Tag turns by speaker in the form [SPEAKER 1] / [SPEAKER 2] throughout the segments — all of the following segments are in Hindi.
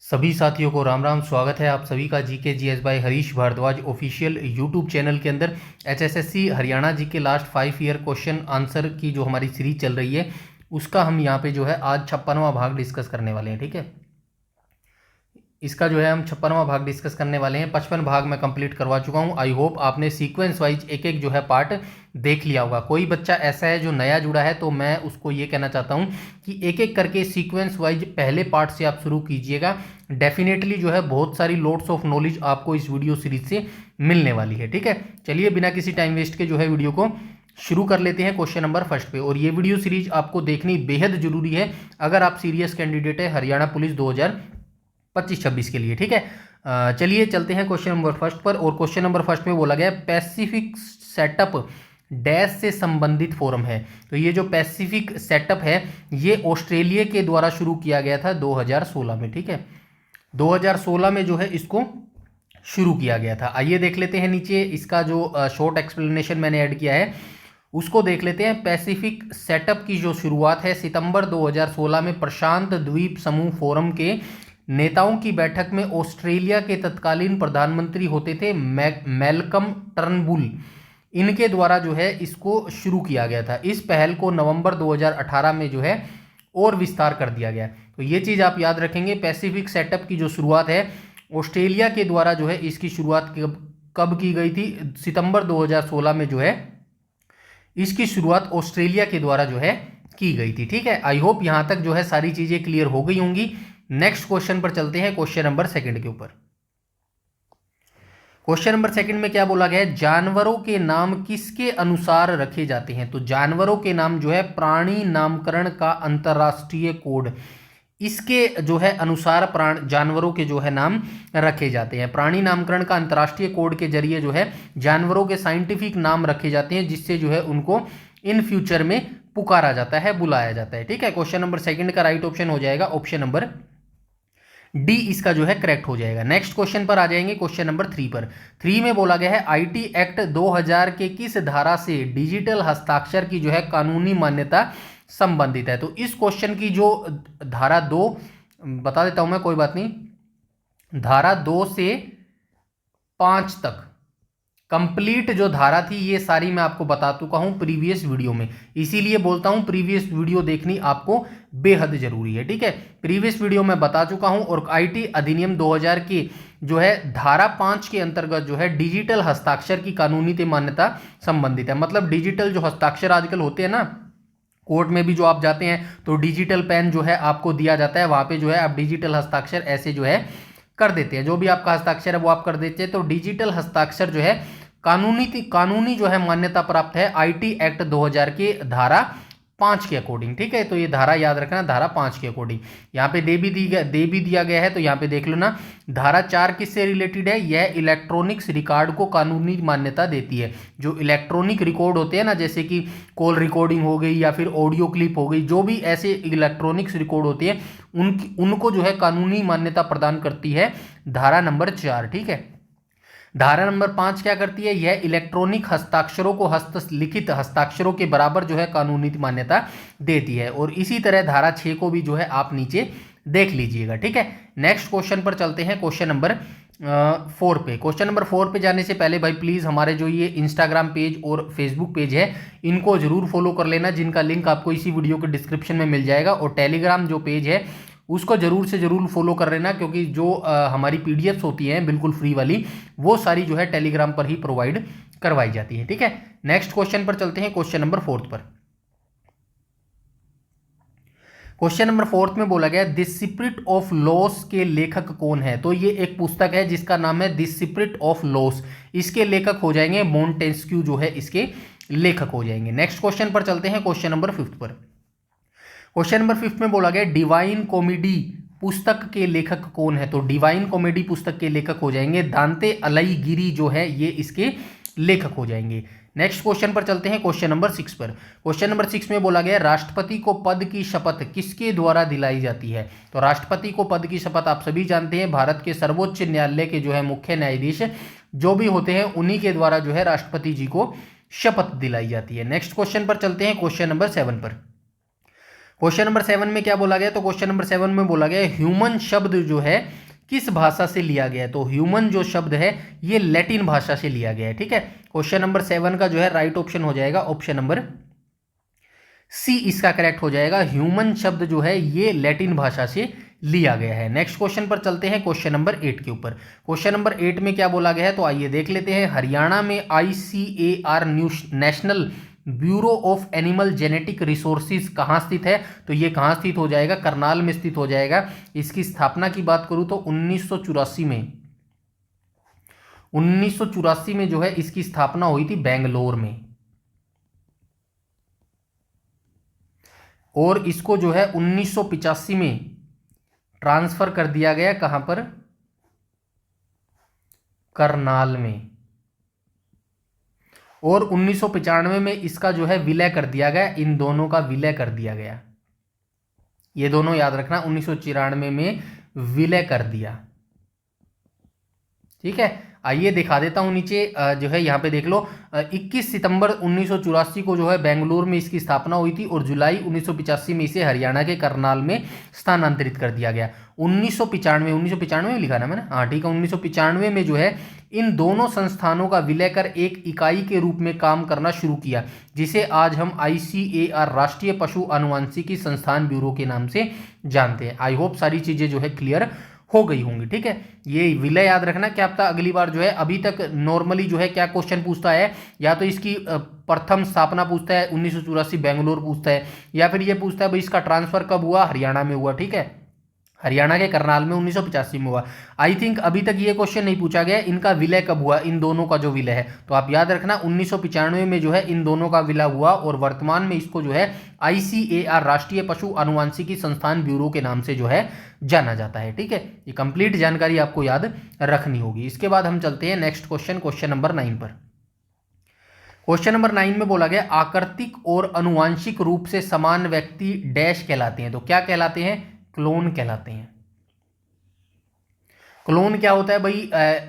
[SPEAKER 1] सभी साथियों को राम राम। स्वागत है आप सभी का GK GS by Harish Bhardwaj official YouTube channel के अंदर। एचएसएससी हरियाणा जी के लास्ट 5 ईयर क्वेश्चन आंसर की जो हमारी सीरीज चल रही है उसका हम यहाँ पे जो है आज 56वां भाग डिस्कस करने वाले हैं। ठीक है, इसका जो है हम 56वां भाग डिस्कस करने वाले हैं। 55 भाग मैं कंप्लीट करवा चुका हूं। आई होप आपने सीक्वेंस वाइज एक एक जो है पार्ट देख लिया होगा। कोई बच्चा ऐसा है जो नया जुड़ा है तो मैं उसको ये कहना चाहता हूं कि एक एक करके सीक्वेंस वाइज पहले पार्ट से आप शुरू कीजिएगा। डेफिनेटली जो है बहुत सारी लोड्स ऑफ नॉलेज आपको इस वीडियो सीरीज से मिलने वाली है। ठीक है, चलिए बिना किसी टाइम वेस्ट के जो है वीडियो को शुरू कर लेते हैं क्वेश्चन नंबर फर्स्ट पे। और ये वीडियो सीरीज आपको देखनी बेहद जरूरी है अगर आप सीरियस कैंडिडेट है हरियाणा पुलिस 2025-26 के लिए। ठीक है, चलिए चलते हैं क्वेश्चन नंबर फर्स्ट पर। और क्वेश्चन नंबर फर्स्ट में बोला गया पैसिफिक सेटअप डैश से संबंधित फोरम है। तो ये जो पैसिफिक सेटअप है ये ऑस्ट्रेलिया के द्वारा शुरू किया गया था 2016 में। ठीक है, 2016 में जो है इसको शुरू किया गया था। आइए देख लेते हैं नीचे इसका जो शॉर्ट एक्सप्लेनेशन मैंने ऐड किया है उसको देख लेते हैं। पैसिफिक सेटअप की जो शुरुआत है सितंबर 2016 में प्रशांत द्वीप समूह फोरम के नेताओं की बैठक में ऑस्ट्रेलिया के तत्कालीन प्रधानमंत्री होते थे मैल्कम टर्नबुल, इनके द्वारा जो है इसको शुरू किया गया था। इस पहल को नवंबर 2018 में जो है और विस्तार कर दिया गया। तो ये चीज़ आप याद रखेंगे, पैसिफिक सेटअप की जो शुरुआत है ऑस्ट्रेलिया के द्वारा जो है इसकी शुरुआत कब की गई थी? सितंबर 2016 में जो है इसकी शुरुआत ऑस्ट्रेलिया के द्वारा जो है की गई थी। ठीक है, आई होप यहां तक जो है सारी चीजें क्लियर हो गई होंगी। नेक्स्ट क्वेश्चन पर चलते हैं, क्वेश्चन नंबर सेकंड के ऊपर। क्वेश्चन नंबर सेकंड में क्या बोला गया है? जानवरों के नाम किसके अनुसार रखे जाते हैं? तो जानवरों के नाम जो है प्राणी नामकरण का अंतरराष्ट्रीय कोड, इसके जो है अनुसार जानवरों के जो है नाम रखे जाते हैं। प्राणी नामकरण का अंतरराष्ट्रीय कोड के जरिए जो है जानवरों के साइंटिफिक नाम रखे जाते हैं जिससे जो है उनको इन फ्यूचर में पुकारा जाता है, बुलाया जाता है। ठीक है, क्वेश्चन नंबर सेकंड का राइट ऑप्शन हो जाएगा ऑप्शन नंबर डी, इसका जो है करेक्ट हो जाएगा। नेक्स्ट क्वेश्चन पर आ जाएंगे, क्वेश्चन नंबर 3 पर। 3 में बोला गया है आईटी एक्ट 2000 के किस धारा से डिजिटल हस्ताक्षर की जो है कानूनी मान्यता संबंधित है? तो इस क्वेश्चन की जो धारा 2 बता देता हूं मैं, कोई बात नहीं। धारा 2 से 5 तक कंप्लीट जो धारा थी ये सारी मैं आपको बता चुका हूं प्रीवियस वीडियो में, इसीलिए बोलता हूं प्रीवियस वीडियो देखनी आपको बेहद जरूरी है। ठीक है, प्रीवियस वीडियो में बता चुका हूं। और आईटी अधिनियम 2000 की जो है धारा 5 के अंतर्गत जो है डिजिटल हस्ताक्षर की कानूनी मान्यता संबंधित है। मतलब डिजिटल जो हस्ताक्षर आजकल होते हैं ना, कोर्ट में भी जो आप जाते हैं तो डिजिटल पेन जो है आपको दिया जाता है, वहां पे जो है आप डिजिटल हस्ताक्षर ऐसे जो है कर देते हैं, जो भी आपका हस्ताक्षर है वो आप कर देते हैं। तो डिजिटल हस्ताक्षर जो है कानूनी जो है मान्यता प्राप्त है आईटी एक्ट 2000 के धारा 5 के अकॉर्डिंग। ठीक है, तो ये धारा याद रखना, धारा 5 के अकॉर्डिंग। यहाँ पे दे भी दिया गया है, तो यहाँ पे देख लो ना, धारा 4 किससे रिलेटेड है? यह इलेक्ट्रॉनिक्स रिकॉर्ड को कानूनी मान्यता देती है। जो इलेक्ट्रॉनिक रिकॉर्ड होते हैं ना, जैसे कि कॉल रिकॉर्डिंग हो गई या फिर ऑडियो क्लिप हो गई, जो भी ऐसे इलेक्ट्रॉनिक्स रिकॉर्ड होती है उनको जो है कानूनी मान्यता प्रदान करती है धारा नंबर 4। ठीक है, धारा नंबर 5 क्या करती है? यह इलेक्ट्रॉनिक हस्ताक्षरों को हस्तलिखित हस्ताक्षरों के बराबर जो है कानूनी मान्यता देती है। और इसी तरह धारा 6 को भी जो है आप नीचे देख लीजिएगा। ठीक है, नेक्स्ट क्वेश्चन पर चलते हैं, क्वेश्चन नंबर 4 पे। क्वेश्चन नंबर 4 पे जाने से पहले भाई प्लीज हमारे जो ये इंस्टाग्राम पेज और फेसबुक पेज है इनको जरूर फॉलो कर लेना, जिनका लिंक आपको इसी वीडियो के डिस्क्रिप्शन में मिल जाएगा। और टेलीग्राम जो पेज है उसको जरूर से जरूर फॉलो कर लेना, क्योंकि जो हमारी पीडीएफ्स होती हैं बिल्कुल फ्री वाली वो सारी जो है टेलीग्राम पर ही प्रोवाइड करवाई जाती है। ठीक है, नेक्स्ट क्वेश्चन पर चलते हैं, क्वेश्चन नंबर 4 पर। क्वेश्चन नंबर 4 में बोला गया द स्पिरिट ऑफ लॉस के लेखक कौन है? तो ये एक पुस्तक है जिसका नाम है द स्पिरिट ऑफ लॉस, इसके लेखक हो जाएंगे मोंटेस्क्यू जो है इसके लेखक हो जाएंगे। नेक्स्ट क्वेश्चन पर चलते हैं, क्वेश्चन नंबर 5 पर। क्वेश्चन नंबर 5 में बोला गया डिवाइन कॉमेडी पुस्तक के लेखक कौन है? तो डिवाइन कॉमेडी पुस्तक के लेखक हो जाएंगे दांते अलाइगिरी जो है ये इसके लेखक हो जाएंगे। नेक्स्ट क्वेश्चन पर चलते हैं, क्वेश्चन नंबर 6 पर। क्वेश्चन नंबर 6 में बोला गया राष्ट्रपति को पद की शपथ किसके द्वारा दिलाई जाती है? तो राष्ट्रपति को पद की शपथ आप सभी जानते हैं भारत के सर्वोच्च न्यायालय के जो है मुख्य न्यायाधीश जो भी होते हैं उन्हीं के द्वारा जो है राष्ट्रपति जी को शपथ दिलाई जाती है। नेक्स्ट क्वेश्चन पर चलते हैं, क्वेश्चन नंबर 7 पर। क्वेश्चन नंबर 7 में क्या बोला गया, तो क्वेश्चन नंबर 7 में बोला गया ह्यूमन शब्द जो है किस भाषा से लिया गया है, तो ह्यूमन जो शब्द है ये लैटिन भाषा से लिया गया है। ठीक है, क्वेश्चन नंबर 7 का जो है राइट ऑप्शन हो जाएगा ऑप्शन नंबर सी, इसका करेक्ट हो जाएगा। ह्यूमन शब्द जो है ये लैटिन भाषा से लिया गया है। नेक्स्ट क्वेश्चन पर चलते हैं, क्वेश्चन नंबर 8 के ऊपर। क्वेश्चन नंबर 8 में क्या बोला गया है, तो आइए देख लेते हैं। हरियाणा में ICAR national bureau of animal genetic resources कहाँ स्थित है, तो ये कहाँ स्थित हो जाएगा, करनाल में स्थित हो जाएगा। इसकी स्थापना की बात करूं तो 1984 में जो है इसकी स्थापना हुई थी बेंगलोर में, और इसको जो है 1985 में ट्रांसफर कर दिया गया कहां पर, करनाल में, और 1995 में इसका जो है विलय कर दिया गया। इन दोनों का विलय कर दिया गया, ये दोनों याद रखना, 1994 में विलय कर दिया। ठीक है, आइए दिखा देता हूं नीचे जो है यहाँ पे देख लो। 21 सितंबर 1984 को जो है बेंगलुरु में इसकी स्थापना हुई थी, और जुलाई 1985 में इसे हरियाणा के करनाल में स्थानांतरित कर दिया गया। 1995 में लिखा ना मैंने, हाँ ठीक है, 1995 में जो है इन दोनों संस्थानों का विलय कर एक इकाई के रूप में काम करना शुरू किया, जिसे आज हम ICAR राष्ट्रीय पशु आनुवंशिकी संस्थान ब्यूरो के नाम से जानते हैं। आई होप सारी चीजें जो है क्लियर हो गई होंगी। ठीक है, ये विलय याद रखना, क्या पता अगली बार जो है, अभी तक नॉर्मली जो है क्या क्वेश्चन पूछता है, या तो इसकी प्रथम स्थापना पूछता है 1984 बेंगलोर पूछता है, या फिर ये पूछता है भाई इसका ट्रांसफर कब हुआ, हरियाणा में हुआ। ठीक है, हरियाणा के करनाल में 1985 में हुआ। आई थिंक अभी तक ये क्वेश्चन नहीं पूछा गया इनका विलय कब हुआ, इन दोनों का जो विलय है, तो आप याद रखना 1995 में जो है इन दोनों का विलय हुआ, और वर्तमान में इसको जो है ICAR राष्ट्रीय पशु आनुवंशिकी संस्थान ब्यूरो के नाम से जो है जाना जाता है। ठीक है, ये कंप्लीट जानकारी आपको याद रखनी होगी। इसके बाद हम चलते हैं नेक्स्ट क्वेश्चन, क्वेश्चन नंबर 9 पर। क्वेश्चन नंबर 9 में बोला गया आकृतिक और अनुवांशिक रूप से समान व्यक्ति डैश कहलाते हैं, तो क्या कहलाते हैं, क्लोन कहलाते हैं। क्लोन क्या होता है भाई,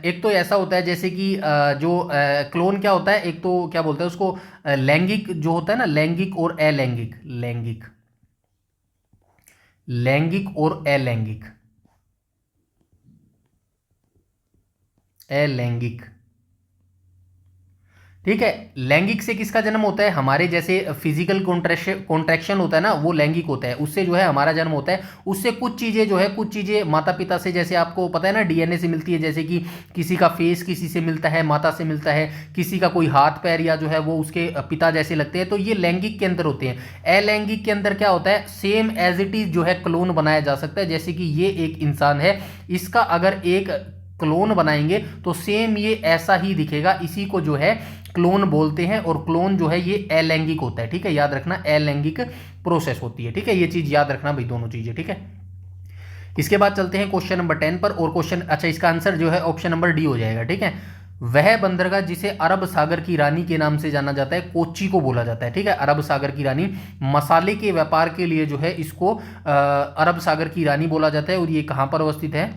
[SPEAKER 1] एक तो ऐसा होता है जैसे कि जो क्लोन क्या होता है, एक तो क्या बोलते हैं उसको, लैंगिक जो होता है ना, लैंगिक और अलैंगिक, लैंगिक और अलैंगिक, अलैंगिक। ठीक है, लैंगिक से किसका जन्म होता है, हमारे जैसे फिजिकल कॉन्ट्रैक्शन होता है ना, वो लैंगिक होता है, उससे जो है हमारा जन्म होता है। उससे कुछ चीज़ें जो है, कुछ चीज़ें माता पिता से, जैसे आपको पता है ना DNA से मिलती है, जैसे कि किसी का फेस किसी से मिलता है, माता से मिलता है, किसी का कोई हाथ पैर या जो है वो उसके पिता जैसे लगते हैं, तो ये लैंगिक के अंदर होते हैं। अलैंगिक के अंदर क्या होता है, सेम एज इट इज जो है क्लोन बनाया जा सकता है। जैसे कि ये एक इंसान है, इसका अगर एक क्लोन बनाएंगे तो सेम ये ऐसा ही दिखेगा, इसी को जो है क्लोन बोलते हैं, और क्लोन जो है ये अलैंगिक होता है। ठीक है, याद रखना अलैंगिक प्रोसेस होती है। ठीक है, ये चीज याद रखना भाई, दोनों चीजें। ठीक है, इसके बाद चलते हैं क्वेश्चन नंबर 10 पर, और क्वेश्चन, अच्छा इसका आंसर जो है ऑप्शन नंबर डी हो जाएगा। ठीक है, वह बंदरगाह जिसे अरब सागर की रानी के नाम से जाना जाता है, कोच्चि को बोला जाता है। ठीक है, अरब सागर की रानी, मसाले के व्यापार के लिए जो है इसको अरब सागर की रानी बोला जाता है, और ये कहां पर अवस्थित है,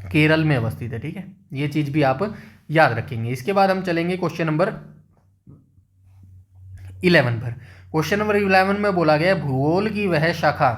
[SPEAKER 1] केरल में अवस्थित है। ठीक है, ये चीज भी आप याद रखेंगे। इसके बाद हम चलेंगे क्वेश्चन नंबर 11 पर। क्वेश्चन नंबर 11 में बोला गया भूगोल की वह शाखा,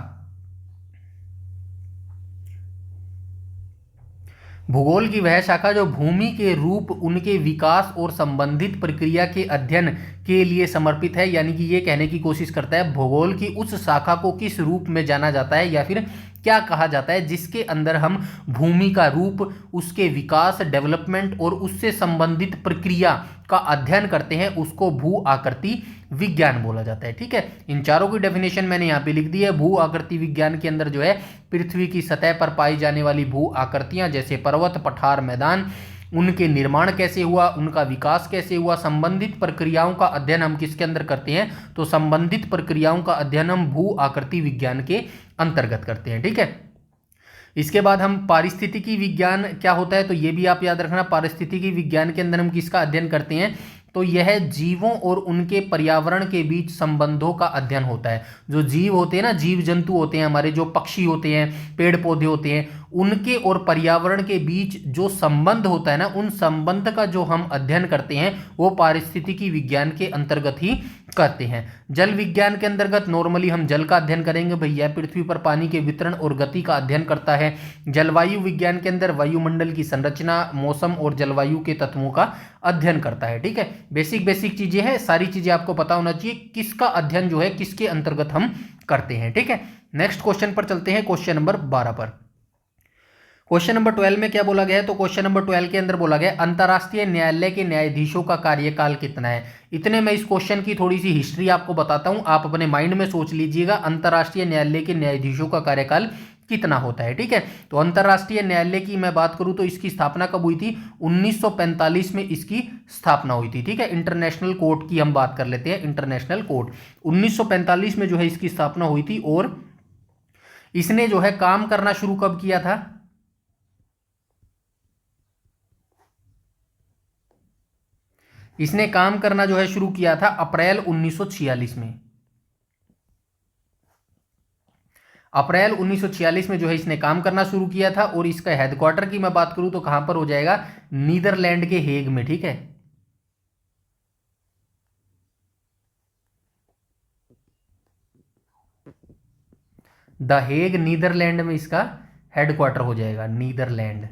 [SPEAKER 1] भूगोल की वह शाखा जो भूमि के रूप, उनके विकास और संबंधित प्रक्रिया के अध्ययन के लिए समर्पित है, यानी कि ये कहने की कोशिश करता है भूगोल की उस शाखा को किस रूप में जाना जाता है, या फिर क्या कहा जाता है जिसके अंदर हम भूमि का रूप, उसके विकास, डेवलपमेंट और उससे संबंधित प्रक्रिया का अध्ययन करते हैं, उसको भू आकृति विज्ञान बोला जाता है। ठीक है, इन चारों की डेफिनेशन मैंने यहाँ पे लिख दी है। भू आकृति विज्ञान के अंदर जो है पृथ्वी की सतह पर पाई जाने वाली भू आकृतियां, जैसे पर्वत, पठार, मैदान, उनके निर्माण कैसे हुआ, उनका विकास कैसे हुआ, संबंधित प्रक्रियाओं का अध्ययन हम किसके अंदर करते हैं, तो संबंधित प्रक्रियाओं का अध्ययन हम भू आकृति विज्ञान के अंतर्गत करते हैं। ठीक है, इसके बाद हम पारिस्थितिकी विज्ञान क्या होता है, तो ये भी आप याद रखना। पारिस्थितिकी विज्ञान के अंदर हम किसका अध्ययन करते हैं, तो यह जीवों और उनके पर्यावरण के बीच संबंधों का अध्ययन होता है। जो जीव होते हैं ना, जीव जंतु होते हैं हमारे, जो पक्षी होते हैं, पेड़ पौधे होते हैं, उनके और पर्यावरण के बीच जो संबंध होता है ना, उन संबंध का जो हम अध्ययन करते हैं वो पारिस्थितिकी विज्ञान के अंतर्गत ही करते हैं। जल विज्ञान के अंतर्गत नॉर्मली हम जल का अध्ययन करेंगे भैया, पृथ्वी पर पानी के वितरण और गति का अध्ययन करता है। जलवायु विज्ञान के अंदर वायुमंडल की संरचना, मौसम और जलवायु के तत्वों का अध्ययन करता है। ठीक है, बेसिक बेसिक चीजें हैं, सारी चीजें आपको पता होना चाहिए किसका अध्ययन जो है किसके अंतर्गत हम करते हैं। ठीक है, नेक्स्ट क्वेश्चन पर चलते हैं, क्वेश्चन नंबर 12 पर। क्वेश्चन नंबर 12 में क्या बोला गया है, तो क्वेश्चन नंबर 12 के अंदर बोला गया अंतर्राष्ट्रीय न्यायालय के न्यायाधीशों का कार्यकाल कितना है। इतने में इस क्वेश्चन की थोड़ी सी हिस्ट्री आपको बताता हूं, आप अपने माइंड में सोच लीजिएगा अंतर्राष्ट्रीय न्यायालय के न्यायाधीशों का कार्यकाल कितना होता है। ठीक है, तो अंतर्राष्ट्रीय न्यायालय की मैं बात करूं तो इसकी स्थापना कब हुई थी, 1945 में इसकी स्थापना हुई थी। ठीक है, इंटरनेशनल कोर्ट की हम बात कर लेते हैं, इंटरनेशनल कोर्ट 1945 में जो है इसकी स्थापना हुई थी। और इसने जो है काम करना शुरू कब किया था, इसने काम करना जो है शुरू किया था अप्रैल 1946 में। अप्रैल 1946 में जो है इसने काम करना शुरू किया था। और इसका हेडक्वार्टर की मैं बात करूं तो कहां पर हो जाएगा, नीदरलैंड के हेग में। ठीक है, द हेग नीदरलैंड में इसका हेडक्वार्टर हो जाएगा, नीदरलैंड।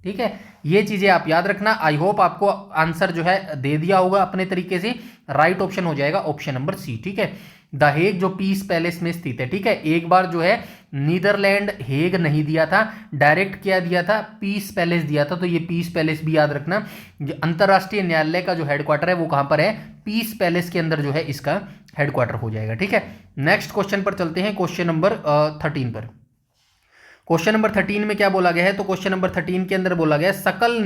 [SPEAKER 1] ठीक है, ये चीजें आप याद रखना। आई होप आपको आंसर जो है दे दिया होगा अपने तरीके से। राइट ऑप्शन हो जाएगा ऑप्शन नंबर सी। ठीक है, द हेग जो पीस पैलेस में स्थित है। ठीक है, एक बार जो है नीदरलैंड हेग नहीं दिया था, डायरेक्ट क्या दिया था, पीस पैलेस दिया था। तो ये पीस पैलेस भी याद रखना। जो अंतरराष्ट्रीय न्यायालय का जो हेडक्वार्टर है वो कहां पर है, पीस पैलेस के अंदर जो है इसका हेडक्वार्टर हो जाएगा। ठीक है, नेक्स्ट क्वेश्चन पर चलते हैं, क्वेश्चन नंबर 13 पर। क्वेश्चन नंबर 13 में क्या बोला गया है, तो क्वेश्चन नंबर 13 के अंदर बोला गया सकल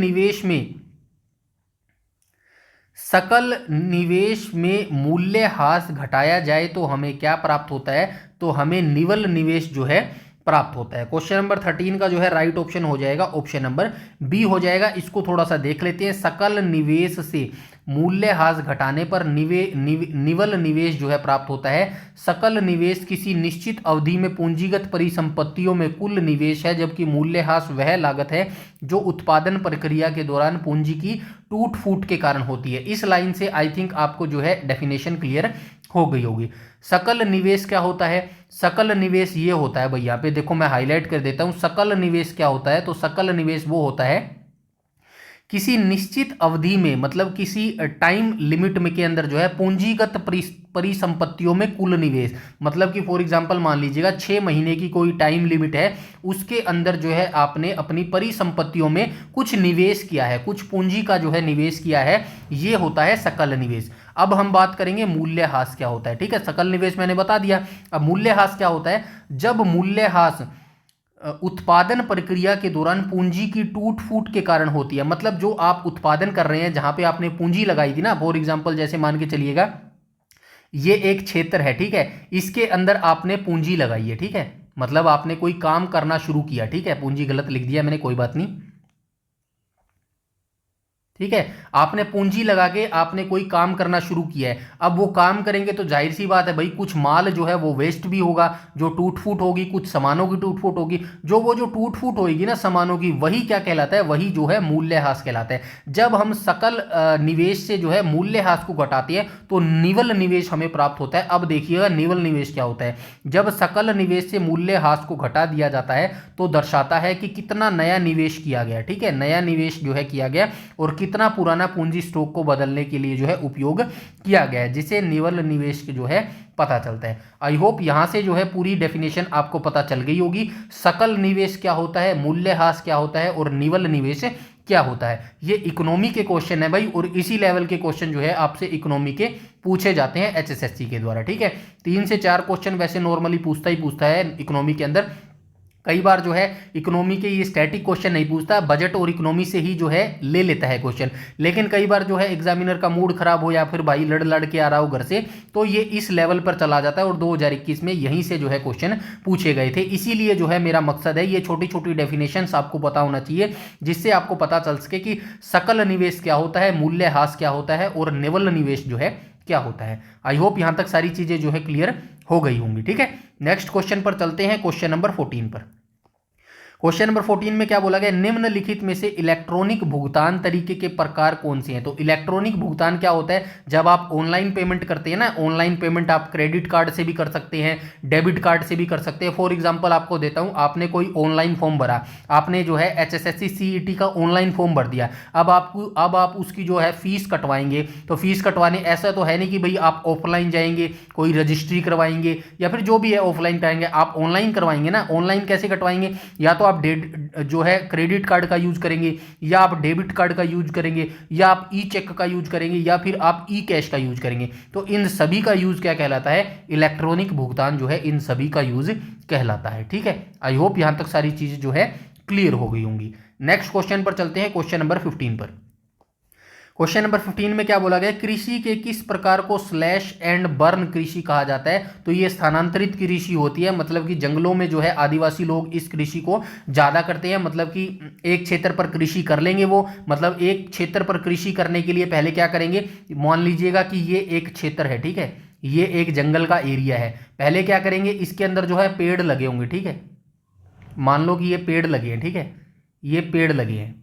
[SPEAKER 1] निवेश में मूल्यह्रास घटाया जाए तो हमें क्या प्राप्त होता है, तो हमें निवल निवेश जो है प्राप्त होता है। क्वेश्चन नंबर 13 का जो है राइट ऑप्शन हो जाएगा ऑप्शन नंबर बी हो जाएगा। इसको थोड़ा सा देख लेते हैं। सकल निवेश से मूल्यह्रास घटाने पर निवल निवेश जो है प्राप्त होता है। सकल निवेश किसी निश्चित अवधि में पूंजीगत परिसंपत्तियों में कुल निवेश है, जबकि मूल्यह्रास वह लागत है जो उत्पादन प्रक्रिया के दौरान पूंजी की टूट फूट के कारण होती है। इस लाइन से आई थिंक आपको जो है डेफिनेशन क्लियर हो गई होगी। सकल निवेश क्या होता है, सकल निवेश ये होता है भैया, पे देखो मैं हाईलाइट कर देता हूं। सकल निवेश क्या होता है, तो सकल निवेश वो होता है किसी निश्चित अवधि में, मतलब किसी टाइम लिमिट में के अंदर जो है पूंजीगत परिसंपत्तियों में कुल निवेश, मतलब कि फॉर एग्जांपल मान लीजिएगा 6 महीने की कोई टाइम लिमिट है, उसके अंदर जो है आपने अपनी परिसंपत्तियों में कुछ निवेश किया है, कुछ पूंजी का जो है निवेश किया है, ये होता है सकल निवेश। अब हम बात करेंगे मूल्यह्रास क्या होता है। ठीक है, सकल निवेश मैंने बता दिया। अब मूल्यह्रास क्या होता है, जब मूल्यह्रास उत्पादन प्रक्रिया के दौरान पूंजी की टूट फूट के कारण होती है। मतलब जो आप उत्पादन कर रहे हैं, जहां पे आपने पूंजी लगाई थी ना, फॉर एग्जांपल जैसे मान के चलिएगा ये एक क्षेत्र है। ठीक है, इसके अंदर आपने पूंजी लगाई है। ठीक है, मतलब आपने कोई काम करना शुरू किया। ठीक है, पूंजी गलत लिख दिया मैंने, कोई बात नहीं। ठीक है, आपने पूंजी लगा के आपने कोई काम करना शुरू किया है। अब वो काम करेंगे तो जाहिर सी बात है भाई, कुछ माल जो है वो वेस्ट भी होगा, जो टूट फूट होगी, कुछ सामानों की टूट फूट होगी। जो टूट फूट होगी ना सामानों की, वही क्या कहलाता है, वही जो है मूल्यह्रास कहलाता है। जब हम सकल निवेश से जो है मूल्यह्रास को घटाते हैं तो निवल निवेश हमें प्राप्त होता है। अब देखिएगा निवल निवेश क्या होता है, जब सकल निवेश से मूल्यह्रास को घटा दिया जाता है तो दर्शाता है कि कितना नया निवेश किया गया। ठीक है, नया निवेश जो है किया गया और कितना पुराना पूंजी स्टॉक को बदलने के लिए जो है उपयोग किया गया है, जिसे निवल निवेश के जो है पता चलता है। आई होप यहां से जो है पूरी डेफिनेशन आपको पता चल गई होगी। सकल निवेश क्या होता है, मूल्यह्रास क्या होता है और निवल निवेश क्या होता है। ये इकोनॉमी के क्वेश्चन है भाई, और इसी लेवल के क्वेश्चन जो है आपसे इकोनॉमी के पूछे जाते हैं एचएसएससी के द्वारा। ठीक है, 3 से 4 क्वेश्चन वैसे नॉर्मली पूछता है इकोनॉमी के अंदर। कई बार जो है इकोनॉमी के ये स्टैटिक क्वेश्चन नहीं पूछता, बजट और इकोनॉमी से ही जो है ले लेता है क्वेश्चन। लेकिन कई बार जो है एग्जामिनर का मूड खराब हो या फिर भाई लड़ के आ रहा हो घर से, तो ये इस लेवल पर चला जाता है और 2021 में यहीं से जो है क्वेश्चन पूछे गए थे। इसीलिए जो है मेरा मकसद है ये छोटी छोटी डेफिनेशंस आपको पता होना चाहिए, जिससे आपको पता चल सके कि सकल निवेश क्या होता है, मूल्यह्रास क्या होता है और निवल निवेश जो है क्या होता है। आई होप यहां तक सारी चीजें जो है क्लियर हो गई होंगी। ठीक है, नेक्स्ट क्वेश्चन पर चलते हैं, क्वेश्चन नंबर 14 पर। क्वेश्चन नंबर 14 में क्या बोला गया, निम्नलिखित में से इलेक्ट्रॉनिक भुगतान तरीके के प्रकार कौन से हैं। तो इलेक्ट्रॉनिक भुगतान क्या होता है, जब आप ऑनलाइन पेमेंट करते हैं ना, ऑनलाइन पेमेंट आप क्रेडिट कार्ड से भी कर सकते हैं, डेबिट कार्ड से भी कर सकते हैं। फॉर एग्जांपल आपको देता हूं, आपने कोई ऑनलाइन फॉर्म भरा, आपने जो है HSSC CET का ऑनलाइन फॉर्म भर दिया, अब आप उसकी जो है फीस कटवाएंगे। तो फीस कटवाने ऐसा तो है नहीं कि भाई आप ऑफलाइन जाएंगे, कोई रजिस्ट्री करवाएंगे या फिर जो भी है ऑफलाइन कराएंगे, आप ऑनलाइन करवाएंगे ना। ऑनलाइन कैसे कटवाएंगे, या तो आप जो है क्रेडिट कार्ड का यूज करेंगे, या आप डेबिट कार्ड का यूज करेंगे, या आप ई चेक का यूज करेंगे, या फिर आप ई कैश का यूज करेंगे। तो इन सभी का यूज क्या कहलाता है, इलेक्ट्रॉनिक भुगतान जो है इन सभी का यूज कहलाता है। ठीक है, आई होप यहां तक सारी चीजें जो है क्लियर हो गई होंगी। नेक्स्ट क्वेश्चन पर चलते हैं, क्वेश्चन नंबर 15 पर। क्वेश्चन नंबर 15 में क्या बोला गया, कृषि के किस प्रकार को स्लैश एंड बर्न कृषि कहा जाता है। तो ये स्थानांतरित कृषि होती है, मतलब कि जंगलों में जो है आदिवासी लोग इस कृषि को ज्यादा करते हैं। मतलब कि एक क्षेत्र पर कृषि कर लेंगे वो, मतलब एक क्षेत्र पर कृषि करने के लिए पहले क्या करेंगे, मान लीजिएगा कि ये एक क्षेत्र है, ठीक है, ये एक जंगल का एरिया है। पहले क्या करेंगे, इसके अंदर जो है पेड़ लगे होंगे, ठीक है, मान लो कि ये पेड़ लगे हैं, ठीक है, ये पेड़ लगे हैं।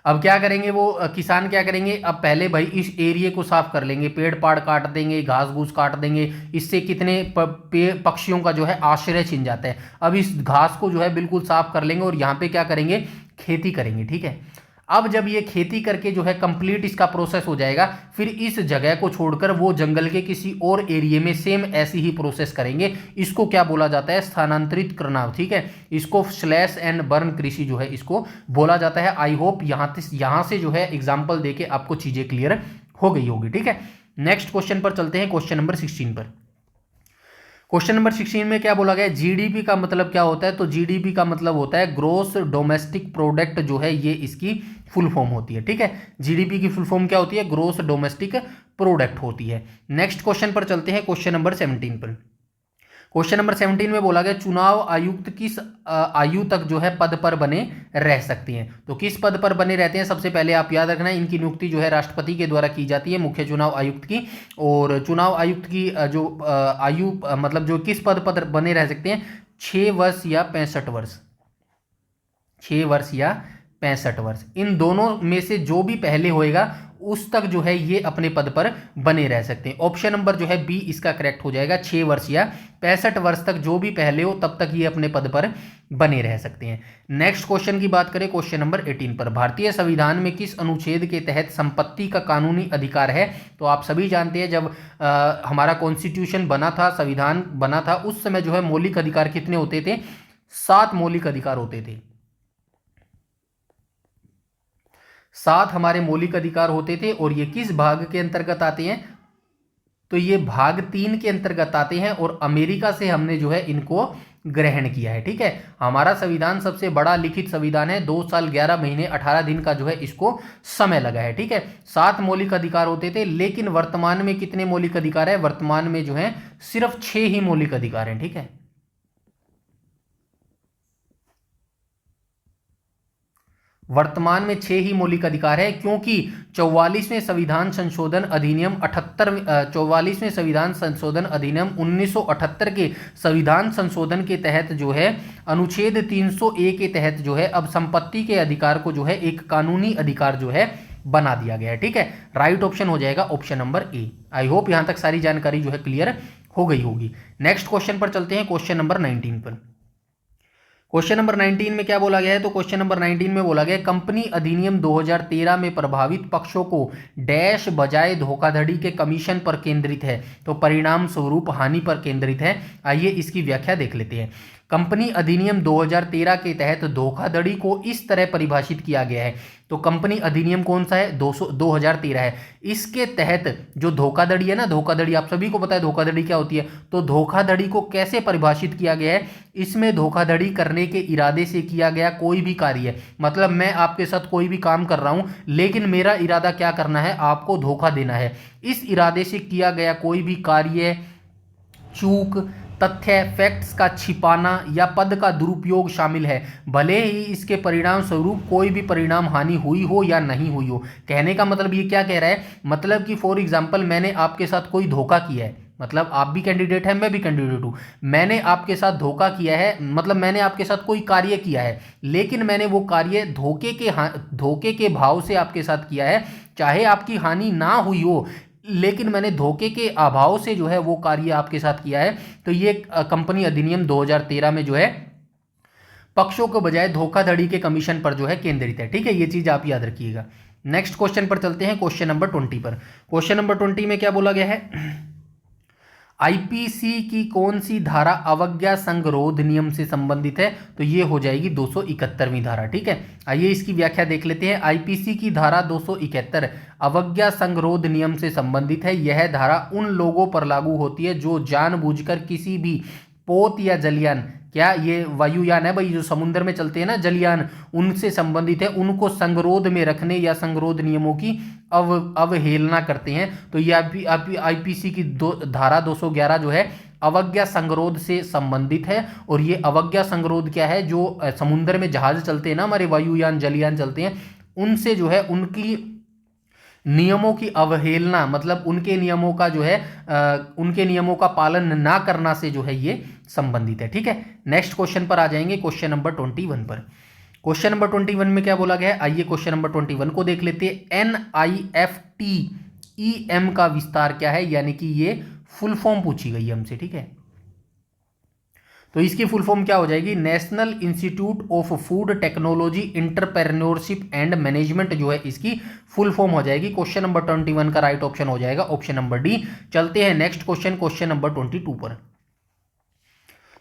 [SPEAKER 1] अब क्या करेंगे वो किसान, क्या करेंगे, अब पहले भाई इस एरिया को साफ कर लेंगे, पेड़ पाड़ काट देंगे, घास घूस काट देंगे, इससे कितने पक्षियों का जो है आश्रय छिन जाता है। अब इस घास को जो है बिल्कुल साफ कर लेंगे और यहाँ पे क्या करेंगे, खेती करेंगे। ठीक है, अब जब ये खेती करके जो है कंप्लीट इसका प्रोसेस हो जाएगा, फिर इस जगह को छोड़कर वो जंगल के किसी और एरिया में सेम ऐसी ही प्रोसेस करेंगे। इसको क्या बोला जाता है, स्थानांतरित करना। ठीक है, इसको स्लैश एंड बर्न कृषि जो है इसको बोला जाता है। आई होप यहां से जो है एग्जाम्पल देके आपको चीजें क्लियर हो गई होगी। ठीक है, नेक्स्ट क्वेश्चन पर चलते हैं, क्वेश्चन नंबर 16 पर। क्वेश्चन नंबर 16 में क्या बोला गया, जीडीपी का मतलब क्या होता है। तो जीडीपी का मतलब होता है ग्रोस डोमेस्टिक प्रोडक्ट, जो है ये इसकी फुल फॉर्म होती है। ठीक है, जीडीपी की फुल फॉर्म क्या होती है, ग्रोस डोमेस्टिक प्रोडक्ट होती है। नेक्स्ट क्वेश्चन पर चलते हैं, क्वेश्चन नंबर 17 पर। क्वेश्चन नंबर 17 में बोला गया, चुनाव आयुक्त किस आयु तक जो है पद पर बने रह सकते हैं। तो किस पद पर बने रहते हैं, सबसे पहले आप याद रखना, इनकी नियुक्ति जो है राष्ट्रपति के द्वारा की जाती है, मुख्य चुनाव आयुक्त की। और चुनाव आयुक्त की जो आयु मतलब जो किस पद पर बने रह सकते हैं, 6 वर्ष या 65 वर्ष, 6 वर्ष या 65 वर्ष, इन दोनों में से जो भी पहले होएगा उस तक जो है ये अपने पद पर बने रह सकते हैं। ऑप्शन नंबर जो है बी इसका करेक्ट हो जाएगा, 6 वर्ष या 65 वर्ष तक जो भी पहले हो तब तक ये अपने पद पर बने रह सकते हैं। नेक्स्ट क्वेश्चन की बात करें, क्वेश्चन नंबर 18 पर। भारतीय संविधान में किस अनुच्छेद के तहत संपत्ति का कानूनी अधिकार है। तो आप सभी जानते हैं जब हमारा कॉन्स्टिट्यूशन बना था, संविधान बना था, उस समय जो है मौलिक अधिकार कितने होते थे, 7 मौलिक अधिकार होते थे। 7 हमारे मौलिक अधिकार होते थे। और ये किस भाग के अंतर्गत आते हैं, तो ये भाग 3 के अंतर्गत आते हैं और अमेरिका से हमने जो है इनको ग्रहण किया है। ठीक है, हमारा संविधान सबसे बड़ा लिखित संविधान है, 2 साल 11 महीने 18 दिन का जो है इसको समय लगा है। ठीक है, 7 मौलिक अधिकार होते थे, लेकिन वर्तमान में कितने मौलिक अधिकार है, वर्तमान में जो है सिर्फ 6 ही मौलिक अधिकार हैं। ठीक है, वर्तमान में 6 ही मौलिक अधिकार है, क्योंकि 44वें संविधान संशोधन अधिनियम 44वें संविधान संशोधन अधिनियम 1978 के संविधान संशोधन के तहत जो है अनुच्छेद 300A के तहत जो है अब संपत्ति के अधिकार को जो है एक कानूनी अधिकार जो है बना दिया गया है। ठीक है, राइट ऑप्शन हो जाएगा option number A. I hope यहां तक सारी जानकारी जो है क्लियर हो गई होगी। नेक्स्ट क्वेश्चन पर चलते हैं, क्वेश्चन नंबर 19 पर। क्वेश्चन नंबर 19 में क्या बोला गया है, तो क्वेश्चन नंबर 19 में बोला गया, कंपनी अधिनियम 2013 में प्रभावित पक्षों को डैश बजाय धोखाधड़ी के कमीशन पर केंद्रित है, तो परिणाम स्वरूप हानि पर केंद्रित है। आइए इसकी व्याख्या देख लेते हैं। कंपनी अधिनियम 2013 के तहत धोखाधड़ी को इस तरह परिभाषित किया गया है। तो कंपनी अधिनियम कौन सा है, 2013 है। इसके तहत जो धोखाधड़ी है ना, धोखाधड़ी आप सभी को पता है धोखाधड़ी क्या होती है। तो धोखाधड़ी को कैसे परिभाषित किया गया है, इसमें धोखाधड़ी करने के इरादे से किया गया कोई भी कार्य, मतलब मैं आपके साथ कोई भी काम कर रहा हूं लेकिन मेरा इरादा क्या करना है, आपको धोखा देना है। इस इरादे से किया गया कोई भी कार्य, चूक, तथ्य, फैक्ट्स का छिपाना या पद का दुरुपयोग शामिल है, भले ही इसके परिणाम स्वरूप कोई भी परिणाम हानि हुई हो या नहीं हुई हो। कहने का मतलब ये क्या कह रहा है, मतलब कि फॉर एग्जांपल मैंने आपके साथ कोई धोखा किया है, मतलब आप भी कैंडिडेट हैं, मैं भी कैंडिडेट हूँ, मैंने आपके साथ धोखा किया है, मतलब मैंने आपके साथ कोई कार्य किया है, लेकिन मैंने वो कार्य धोखे के भाव से आपके साथ किया है, चाहे आपकी हानि ना हुई हो, लेकिन मैंने धोखे के अभाव से जो है वो कार्य आपके साथ किया है, तो ये कंपनी अधिनियम 2013 में जो है पक्षों के बजाय धोखाधड़ी के कमीशन पर जो है केंद्रित है। ठीक है, ये चीज आप याद रखिएगा। नेक्स्ट क्वेश्चन पर चलते हैं, क्वेश्चन नंबर 20 पर। क्वेश्चन नंबर 20 में क्या बोला गया है, आईपीसी की कौन सी धारा अवज्ञा संगरोध नियम से संबंधित है, तो ये हो जाएगी 271वीं धारा। ठीक है, आइए इसकी व्याख्या देख लेते हैं। आईपीसी की धारा 271 अवज्ञा संगरोध नियम से संबंधित है। यह धारा उन लोगों पर लागू होती है जो जानबूझकर किसी भी पोत या जलयान, क्या ये वायुयान है भाई, जो समुद्र में चलते हैं ना जलयान, उनसे संबंधित है, उनको संगरोध में रखने या संगरोध नियमों की अवहेलना करते हैं। तो ये आईपीसी की धारा 211 जो है अवज्ञा संगरोध से संबंधित है। और ये अवज्ञा संगरोध क्या है, जो समुद्र में जहाज चलते हैं ना, हमारे वायुयान जलयान चलते हैं, उनसे जो है उनकी नियमों की अवहेलना, मतलब उनके नियमों का जो है उनके नियमों का पालन ना करना से जो है ये संबंधित है। ठीक है, नेक्स्ट क्वेश्चन पर आ जाएंगे, क्वेश्चन नंबर 21 पर। क्वेश्चन नंबर 21 में क्या बोला गया है, आइए क्वेश्चन नंबर 21 को देख लेते हैं। NIFTEM का विस्तार क्या है, यानी कि ये फुल फॉर्म पूछी गई है हमसे। ठीक है, तो इसकी फुल फॉर्म क्या हो जाएगी, national institute of food technology entrepreneurship and management जो है इसकी फुल फॉर्म हो जाएगी। क्वेश्चन नंबर 21 का राइट ऑप्शन हो जाएगा ऑप्शन नंबर डी। चलते हैं नेक्स्ट क्वेश्चन, क्वेश्चन नंबर 22 पर।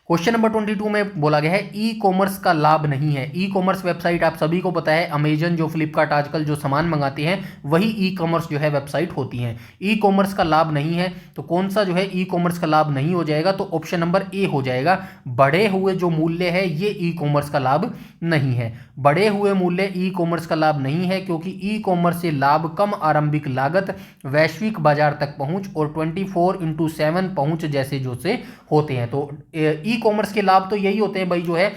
[SPEAKER 1] क्वेश्चन नंबर 22 में बोला गया है ई कॉमर्स का लाभ नहीं है। ई कॉमर्स वेबसाइट आप सभी को पता है, अमेजन जो फ्लिपकार्ट आजकल जो सामान मंगाते हैं वही ई कॉमर्स जो है वेबसाइट होती है। ई कॉमर्स का लाभ नहीं है, तो कौन सा जो है ई कॉमर्स का लाभ नहीं हो जाएगा, तो ऑप्शन नंबर ए हो जाएगा। बढ़े हुए जो मूल्य है ये ई कॉमर्स का लाभ नहीं है। बढ़े हुए मूल्य ई कॉमर्स का लाभ नहीं है, क्योंकि ई कॉमर्स से लाभ कम आरंभिक लागत, वैश्विक बाजार तक पहुंच और 24/7 पहुंच जैसे जो से होते हैं। तो ई कॉमर्स के लाभ तो यही होते हैं भाई, जो है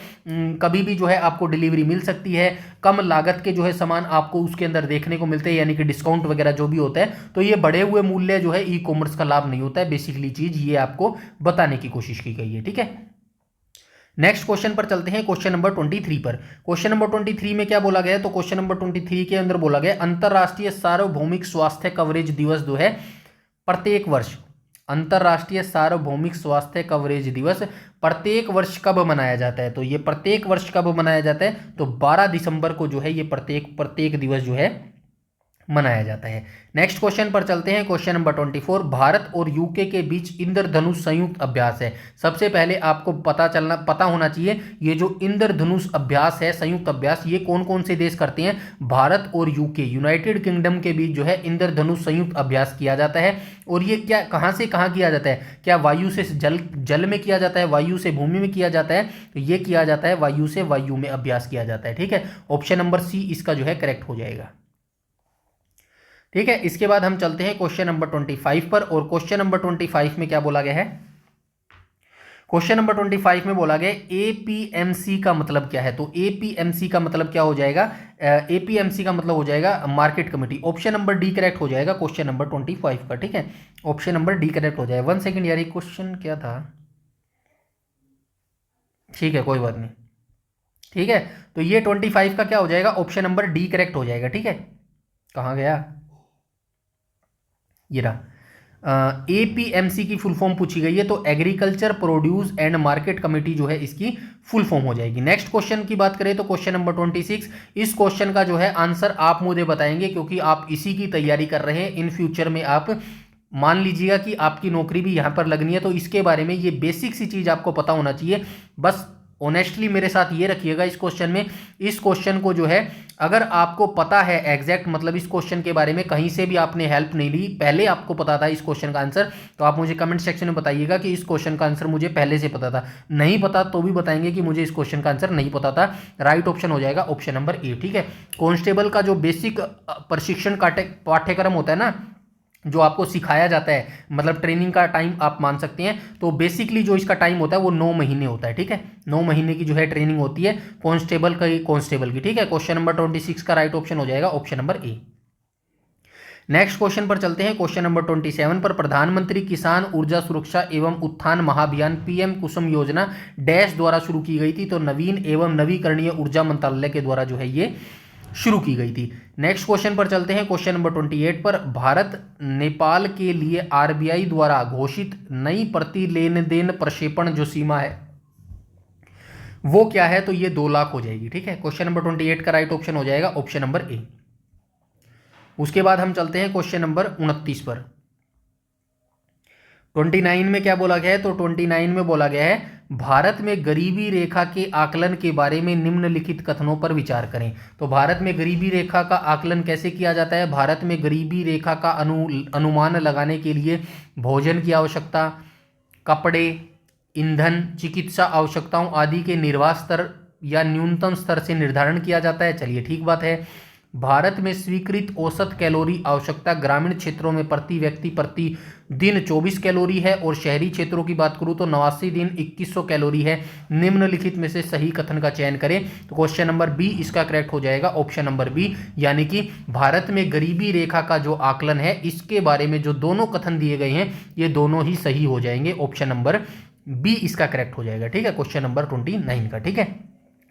[SPEAKER 1] कभी भी जो है आपको डिलीवरी मिल सकती है, कम लागत के जो है सामान आपको उसके अंदर देखने को मिलते हैं, यानी कि डिस्काउंट वगैरह जो भी होता है। तो ये बढ़े हुए मूल्य जो है ई कॉमर्स का लाभ नहीं होता है। बेसिकली चीज ये आपको बताने की कोशिश की गई है। ठीक है, नेक्स्ट क्वेश्चन पर चलते हैं, क्वेश्चन नंबर 23 पर। क्वेश्चन नंबर 23 में क्या बोला गया है, तो क्वेश्चन नंबर 23 के अंदर बोला गया अंतरराष्ट्रीय सार्वभौमिक स्वास्थ्य कवरेज दिवस जो है प्रत्येक वर्ष, अंतरराष्ट्रीय सार्वभौमिक स्वास्थ्य कवरेज दिवस प्रत्येक वर्ष कब मनाया जाता है, तो ये प्रत्येक वर्ष कब मनाया जाता है, तो 12 दिसंबर को जो है ये प्रत्येक दिवस जो है मनाया जाता है। नेक्स्ट क्वेश्चन पर चलते हैं, क्वेश्चन नंबर 24। भारत और यूके के बीच इंद्रधनुष संयुक्त अभ्यास है। सबसे पहले आपको पता होना चाहिए ये जो इंद्रधनुष अभ्यास है, संयुक्त अभ्यास, ये कौन कौन से देश करते हैं, भारत और यूके, यूनाइटेड किंगडम के बीच जो है इंद्रधनुष संयुक्त अभ्यास किया जाता है। और ये क्या कहाँ से कहाँ किया जाता है, क्या वायु से जल में किया जाता है, वायु से भूमि में किया जाता है, तो ये किया जाता है वायु से वायु में अभ्यास किया जाता है। ठीक है, ऑप्शन नंबर सी इसका जो है करेक्ट हो जाएगा। ठीक है, इसके बाद हम चलते हैं क्वेश्चन नंबर 25 पर। और क्वेश्चन नंबर 25 में क्या बोला गया है, क्वेश्चन नंबर 25 में बोला गया एपीएमसी का मतलब क्या है, तो एपीएमसी का मतलब क्या हो जाएगा, एपीएमसी का मतलब हो जाएगा market committee. Option number D correct हो जाएगा क्वेश्चन नंबर 25 का। ठीक है, ऑप्शन नंबर डी करेक्ट हो जाएगा। 1 सेकंड यार, ये क्वेश्चन क्या था, ठीक है कोई बात नहीं। ठीक है, तो ये 25 का क्या हो जाएगा, ऑप्शन नंबर डी करेक्ट हो जाएगा। ठीक है, कहाँ गया ये रहा। एपीएमसी की फुल फॉर्म पूछी गई है, तो agriculture produce and market committee जो है इसकी फुल फॉर्म हो जाएगी। नेक्स्ट क्वेश्चन की बात करें तो क्वेश्चन नंबर 26। इस क्वेश्चन का जो है आंसर आप मुझे बताएंगे, क्योंकि आप इसी की तैयारी कर रहे हैं। इन फ्यूचर में आप मान लीजिएगा कि आपकी नौकरी भी यहाँ पर लगनी है, तो इसके बारे में ये बेसिक सी चीज़ आपको पता होना चाहिए। बस ऑनेस्टली मेरे साथ ये रखिएगा इस क्वेश्चन में, इस क्वेश्चन को जो है अगर आपको पता है एग्जैक्ट, मतलब इस क्वेश्चन के बारे में कहीं से भी आपने हेल्प नहीं ली, पहले आपको पता था इस क्वेश्चन का आंसर, तो आप मुझे कमेंट सेक्शन में बताइएगा कि इस क्वेश्चन का आंसर मुझे पहले से पता था। नहीं पता तो भी बताएंगे कि मुझे इस क्वेश्चन का आंसर नहीं पता था। राइट ऑप्शन हो जाएगा ऑप्शन नंबर ए। ठीक है, कांस्टेबल का जो बेसिक प्रशिक्षण पाठ्यक्रम होता है ना, जो आपको सिखाया जाता है, मतलब ट्रेनिंग का टाइम आप मान सकते हैं, तो बेसिकली जो इसका टाइम होता है वो 9 महीने होता है। ठीक है, 9 महीने की जो है ट्रेनिंग होती है कांस्टेबल की। ठीक है, क्वेश्चन नंबर 26 का राइट ऑप्शन हो जाएगा option number A. Next question पर चलते हैं। क्वेश्चन नंबर 27 पर, प्रधानमंत्री किसान ऊर्जा सुरक्षा एवं उत्थान महाभियान पीएम कुसुम योजना डैश द्वारा शुरू की गई थी। तो नवीन एवं नवीकरणीय ऊर्जा मंत्रालय के द्वारा जो है ये शुरू की गई थी। नेक्स्ट क्वेश्चन पर चलते हैं। क्वेश्चन नंबर 28 पर, भारत नेपाल के लिए आरबीआई द्वारा घोषित नई प्रति लेन देन प्रक्षेपण जो सीमा है वो क्या है? तो ये 2 लाख हो जाएगी। ठीक है, क्वेश्चन नंबर 28 का राइट ऑप्शन हो जाएगा ऑप्शन नंबर ए। उसके बाद हम चलते हैं क्वेश्चन नंबर 29 पर। 29 में क्या बोला गया है? तो 29 में बोला गया है, भारत में गरीबी रेखा के आकलन के बारे में निम्नलिखित कथनों पर विचार करें। तो भारत में गरीबी रेखा का आकलन कैसे किया जाता है? भारत में गरीबी रेखा का अनुमान लगाने के लिए भोजन की आवश्यकता, कपड़े, ईंधन, चिकित्सा आवश्यकताओं आदि के निर्वाह स्तर या न्यूनतम स्तर से निर्धारण किया जाता है। चलिए, ठीक बात है। भारत में स्वीकृत औसत कैलोरी आवश्यकता ग्रामीण क्षेत्रों में प्रति व्यक्ति प्रति दिन 24 कैलोरी है और शहरी क्षेत्रों की बात करूं तो 89 दिन 2100 कैलोरी है। निम्नलिखित में से सही कथन का चयन करें। तो क्वेश्चन नंबर बी इसका करेक्ट हो जाएगा ऑप्शन नंबर बी, यानी कि भारत में गरीबी रेखा का जो आकलन है इसके बारे में जो दोनों कथन दिए गए हैं ये दोनों ही सही हो जाएंगे। ऑप्शन नंबर बी इसका करेक्ट हो जाएगा। ठीक है, क्वेश्चन नंबर 29 का। ठीक है,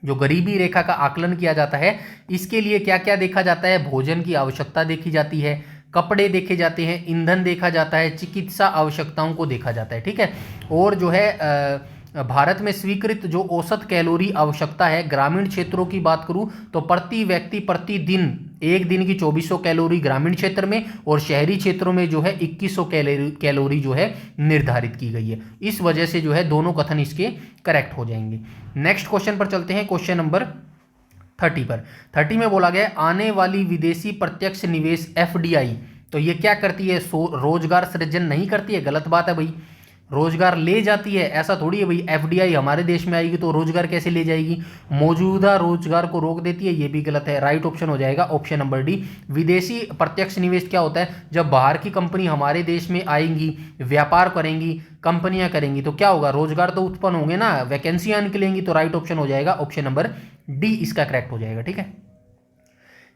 [SPEAKER 1] जो गरीबी रेखा का आकलन किया जाता है इसके लिए क्या क्या देखा जाता है? भोजन की आवश्यकता देखी जाती है, कपड़े देखे जाते हैं, ईंधन देखा जाता है, चिकित्सा आवश्यकताओं को देखा जाता है। ठीक है, और जो है भारत में स्वीकृत जो औसत कैलोरी आवश्यकता है ग्रामीण क्षेत्रों की बात करूं तो प्रति व्यक्ति प्रति दिन एक दिन की 2400 कैलोरी ग्रामीण क्षेत्र में और शहरी क्षेत्रों में जो है 2100 कैलोरी जो है निर्धारित की गई है। इस वजह से जो है दोनों कथन इसके करेक्ट हो जाएंगे। नेक्स्ट क्वेश्चन पर चलते हैं। क्वेश्चन नंबर 30 पर। 30 में बोला गया आने वाली विदेशी प्रत्यक्ष निवेश एफडीआई, तो ये क्या करती है? रोजगार सृजन नहीं करती है, गलत बात है भाई। रोजगार ले जाती है ऐसा थोड़ी है भाई। एफडीआई हमारे देश में आएगी तो रोजगार कैसे ले जाएगी? मौजूदा रोजगार को रोक देती है, ये भी गलत है। राइट ऑप्शन हो जाएगा ऑप्शन नंबर डी। विदेशी प्रत्यक्ष निवेश क्या होता है? जब बाहर की कंपनी हमारे देश में आएंगी, व्यापार करेंगी, कंपनियां करेंगी तो क्या होगा? रोजगार तो उत्पन्न होंगे ना, वैकेंसियां निकलेंगी। तो राइट ऑप्शन हो जाएगा ऑप्शन नंबर डी इसका करेक्ट हो जाएगा। ठीक है,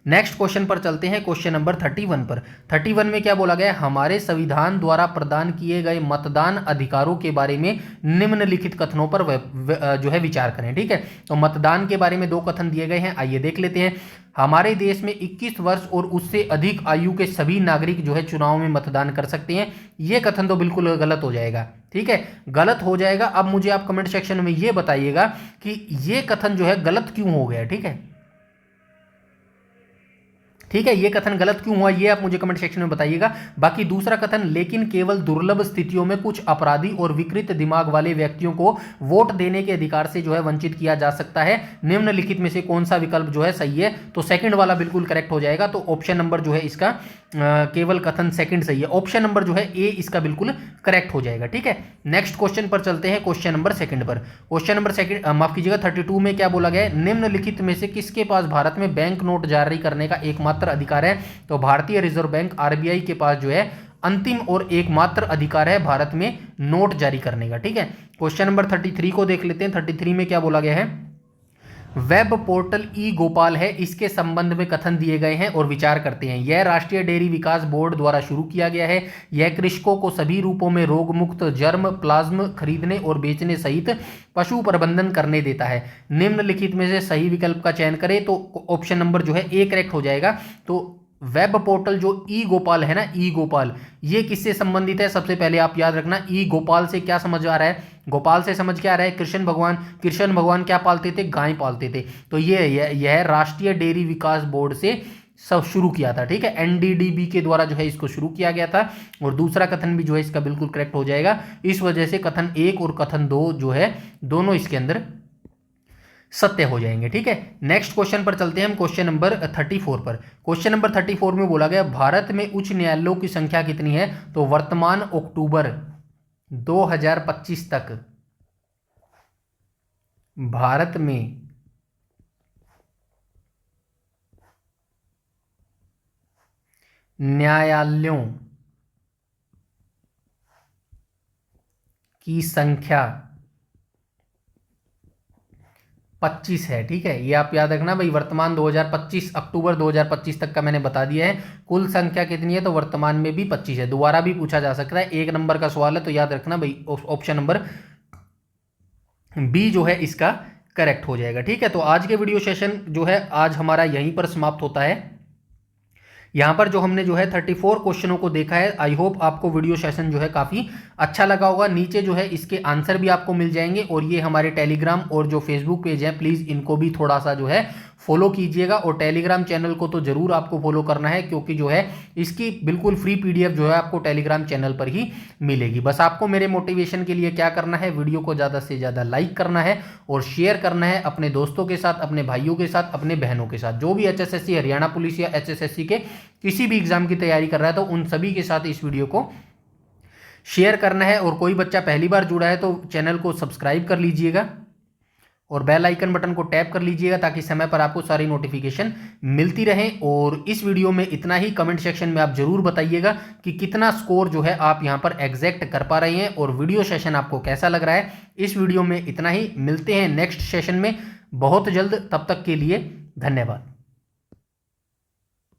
[SPEAKER 1] नेक्स्ट क्वेश्चन पर चलते हैं। क्वेश्चन नंबर 31 पर। 31 में क्या बोला गया? हमारे संविधान द्वारा प्रदान किए गए मतदान अधिकारों के बारे में निम्नलिखित कथनों पर जो है विचार करें। ठीक है, तो मतदान के बारे में 2 कथन दिए गए हैं, आइए देख लेते हैं। हमारे देश में 21 वर्ष और उससे अधिक आयु के सभी नागरिक जो है चुनाव में मतदान कर सकते हैं। ये कथन तो बिल्कुल गलत हो जाएगा। ठीक है, गलत हो जाएगा। अब मुझे आप कमेंट सेक्शन में ये बताइएगा कि ये कथन जो है गलत क्यों हो गया। ठीक है, ठीक है, ये कथन गलत क्यों हुआ ये आप मुझे कमेंट सेक्शन में बताइएगा। बाकी दूसरा कथन, लेकिन केवल दुर्लभ स्थितियों में कुछ अपराधी और विकृत दिमाग वाले व्यक्तियों को वोट देने के अधिकार से जो है वंचित किया जा सकता है। निम्नलिखित में से कौन सा विकल्प जो है सही है? तो सेकंड वाला बिल्कुल करेक्ट हो जाएगा। तो ऑप्शन नंबर जो है इसका केवल कथन सेकंड सही है। ऑप्शन नंबर जो है ए इसका बिल्कुल करेक्ट हो जाएगा। ठीक है, नेक्स्ट क्वेश्चन पर चलते हैं। क्वेश्चन नंबर सेकंड पर। क्वेश्चन नंबर सेकंड माफ कीजिएगा 32 में क्या बोला गया है? निम्नलिखित में से किसके पास भारत में बैंक नोट जारी करने का एकमात्र अधिकार है? तो भारतीय रिजर्व बैंक आरबीआई के पास जो है अंतिम और एकमात्र अधिकार है भारत में नोट जारी करने का। ठीक है, क्वेश्चन नंबर 33 को देख लेते हैं। 33 में क्या बोला गया है? वेब पोर्टल ई गोपाल है, इसके संबंध में कथन दिए गए हैं और विचार करते हैं। यह राष्ट्रीय डेयरी विकास बोर्ड द्वारा शुरू किया गया है। यह कृषकों को सभी रूपों में रोग मुक्त जर्म प्लाज्म खरीदने और बेचने सहित पशु प्रबंधन करने देता है। निम्नलिखित में से सही विकल्प का चयन करें। तो ऑप्शन नंबर जो है ए करेक्ट हो जाएगा। तो वेब पोर्टल जो ई गोपाल है ना, ई गोपाल, ये किससे संबंधित है? सबसे पहले आप याद रखना, ई गोपाल से क्या समझ आ रहा है? गोपाल से समझ क्या आ रहा है? कृष्ण भगवान। कृष्ण भगवान क्या पालते थे? गाय पालते थे। तो यह राष्ट्रीय डेयरी विकास बोर्ड से सब शुरू किया था। ठीक है, एनडीडीबी के द्वारा जो है इसको शुरू किया गया था। और दूसरा कथन भी जो है इसका बिल्कुल करेक्ट हो जाएगा। इस वजह से कथन 1 और कथन 2 जो है दोनों इसके अंदर सत्य हो जाएंगे। ठीक है, नेक्स्ट क्वेश्चन पर चलते हैं हम। क्वेश्चन नंबर 34 पर। क्वेश्चन नंबर 34 में बोला गया भारत में उच्च न्यायालयों की संख्या कितनी है? तो वर्तमान अक्टूबर 2025 तक भारत में न्यायालयों की संख्या 25 है। ठीक है, ये आप याद रखना भाई, वर्तमान 2025 अक्टूबर 2025 तक का मैंने बता दिया है। कुल संख्या कितनी है, तो वर्तमान में भी 25 है। दोबारा भी पूछा जा सकता है, 1 नंबर का सवाल है, तो याद रखना भाई ऑप्शन नंबर बी जो है इसका करेक्ट हो जाएगा। ठीक है, तो आज के वीडियो सेशन जो है आज हमारा यहीं पर समाप्त होता है। यहाँ पर जो हमने जो है 34 क्वेश्चनों को देखा है। आई होप आपको वीडियो सेशन जो है काफ़ी अच्छा लगा होगा। नीचे जो है इसके आंसर भी आपको मिल जाएंगे, और ये हमारे टेलीग्राम और जो फेसबुक पेज है प्लीज़ इनको भी थोड़ा सा जो है फॉलो कीजिएगा, और टेलीग्राम चैनल को तो जरूर आपको फॉलो करना है, क्योंकि जो है इसकी बिल्कुल फ्री पीडीएफ जो है आपको टेलीग्राम चैनल पर ही मिलेगी। बस आपको मेरे मोटिवेशन के लिए क्या करना है, वीडियो को ज़्यादा से ज़्यादा लाइक करना है और शेयर करना है अपने दोस्तों के साथ, अपने भाइयों के साथ, अपने बहनों के साथ। जो भी एचएसएससी, हरियाणा पुलिस या एचएसएससी के किसी भी एग्जाम की तैयारी कर रहा है तो उन सभी के साथ इस वीडियो को शेयर करना है। और कोई बच्चा पहली बार जुड़ा है तो चैनल को सब्सक्राइब कर लीजिएगा और बेल आइकन बटन को टैप कर लीजिएगा, ताकि समय पर आपको सारी नोटिफिकेशन मिलती रहे। और इस वीडियो में इतना ही। कमेंट सेक्शन में आप जरूर बताइएगा कि कितना स्कोर जो है आप यहां पर एग्जैक्ट कर पा रहे हैं, और वीडियो सेशन आपको कैसा लग रहा है। इस वीडियो में इतना ही, मिलते हैं नेक्स्ट सेशन में बहुत जल्द। तब तक के लिए धन्यवाद।